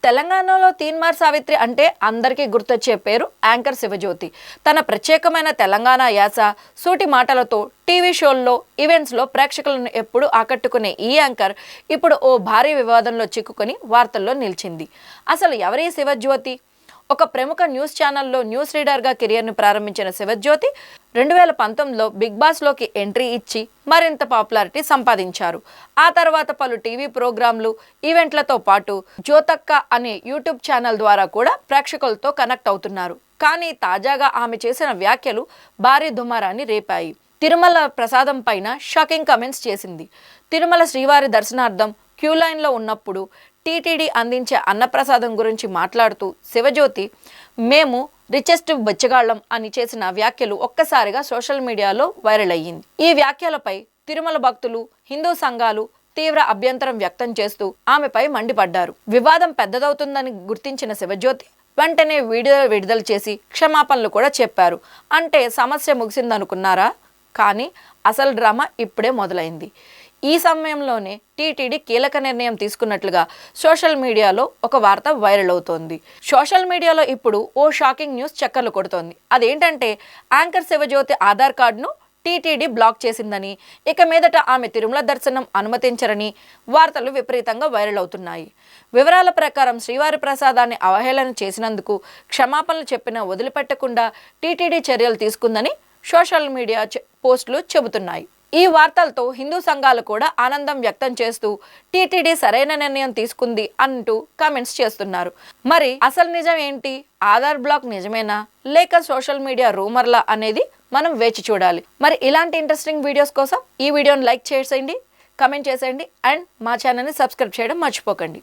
తెలంగాణలో తీన్మార్ సావిత్రి అంటే అందరికీ గుర్తొచ్చే పేరు యాంకర్ శివజ్యోతి. తన ప్రత్యేకమైన తెలంగాణ యాస, సూటి మాటలతో టీవీ షోల్లో, ఈవెంట్స్లో ప్రేక్షకులను ఎప్పుడూ ఆకట్టుకునే ఈ యాంకర్ ఇప్పుడు ఓ భారీ వివాదంలో చిక్కుకొని వార్తల్లో నిలిచింది. అసలు ఎవరీ శివజ్యోతి? ఒక ప్రముఖ న్యూస్ ఛానల్లో న్యూస్ రీడర్గా కెరియర్ను ప్రారంభించిన శివజ్యోతి 2019లో బిగ్ బాస్లోకి ఎంట్రీ ఇచ్చి మరింత పాపులారిటీ సంపాదించారు. ఆ తర్వాత పలు టీవీ ప్రోగ్రాంలు, ఈవెంట్లతో పాటు జ్యోతక్క అనే యూట్యూబ్ ఛానల్ ద్వారా కూడా ప్రేక్షకులతో కనెక్ట్ అవుతున్నారు. కానీ తాజాగా ఆమె చేసిన వ్యాఖ్యలు భారీ దుమారాన్ని రేపాయి. తిరుమల ప్రసాదం పైన షాకింగ్ కమెంట్స్ చేసింది. తిరుమల శ్రీవారి దర్శనార్థం క్యూ లైన్లో ఉన్నప్పుడు టీటీడీ అందించే అన్నప్రసాదం గురించి మాట్లాడుతూ శివజ్యోతి మేము రిచెస్ట్ బెచ్చగాళ్ళం అని చేసిన వ్యాఖ్యలు ఒక్కసారిగా సోషల్ మీడియాలో వైరల్ అయ్యింది. ఈ వ్యాఖ్యలపై తిరుమల భక్తులు, హిందూ సంఘాలు తీవ్ర అభ్యంతరం వ్యక్తం చేస్తూ ఆమెపై మండిపడ్డారు. వివాదం పెద్దదవుతుందని గుర్తించిన శివజ్యోతి వెంటనే వీడియో విడుదల చేసి క్షమాపణలు కూడా చెప్పారు. అంటే సమస్య ముగిసిందనుకున్నారా? కానీ అసలు డ్రామా ఇప్పుడే మొదలైంది. ఈ సమయంలోనే టీటీడీ కీలక నిర్ణయం తీసుకున్నట్లుగా సోషల్ మీడియాలో ఒక వార్త వైరల్ అవుతోంది. సోషల్ మీడియాలో ఇప్పుడు ఓ షాకింగ్ న్యూస్ చక్కర్లు కొడుతోంది. అదేంటంటే యాంకర్ శివజ్యోతి ఆధార్ కార్డును టీటీడీ బ్లాక్ చేసిందని, ఇక మీదట ఆమె తిరుమల దర్శనం అనుమతించరని వార్తలు విపరీతంగా వైరల్ అవుతున్నాయి. వివరాల ప్రకారం శ్రీవారి ప్రసాదాన్ని అవహేళన చేసినందుకు క్షమాపణలు చెప్పినా వదిలిపెట్టకుండా టీటీడీ చర్యలు తీసుకుందని సోషల్ మీడియా పోస్టులు చెబుతున్నాయి. ఈ వార్తలతో హిందూ సంఘాలు కూడా ఆనందం వ్యక్తం చేస్తూ టీటీడీ సరైన నిర్ణయం తీసుకుంది అంటూ కామెంట్స్ చేస్తున్నారు. మరి అసలు నిజం ఏంటి? ఆధార్ బ్లాక్ నిజమేనా లేక సోషల్ మీడియా రూమర్లా అనేది మనం వేచి చూడాలి. మరి ఇలాంటి ఇంట్రెస్టింగ్ వీడియోస్ కోసం ఈ వీడియోని లైక్ చేసేయండి, కమెంట్ చేసేయండి అండ్ మా ఛానల్ని సబ్స్క్రైబ్ చేయడం మర్చిపోకండి.